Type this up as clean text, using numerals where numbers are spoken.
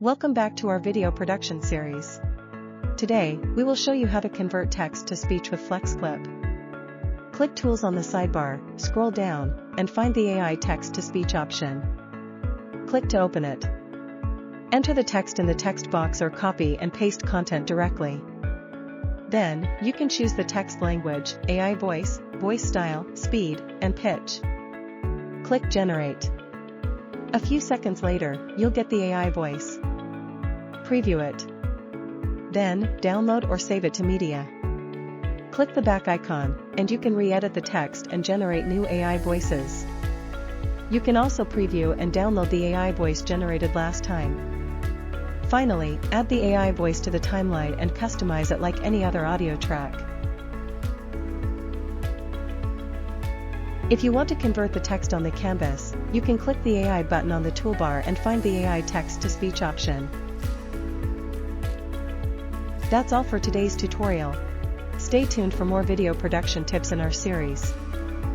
Welcome back to our video production series. Today, we will show you how to convert text to speech with FlexClip. Click Tools on the sidebar, scroll down, and find the AI text-to-speech option. Click to open it. Enter the text in the text box or copy and paste content directly. Then, you can choose the text language, AI voice, voice style, speed, and pitch. Click Generate. A few seconds later, you'll get the AI voice. Preview it. Then, download or save it to media. Click the back icon, and you can re-edit the text and generate new AI voices. You can also preview and download the AI voice generated last time. Finally, add the AI voice to the timeline and customize it like any other audio track. If you want to convert the text on the canvas, you can click the AI button on the toolbar and find the AI text-to-speech option. That's all for today's tutorial. Stay tuned for more video production tips in our series.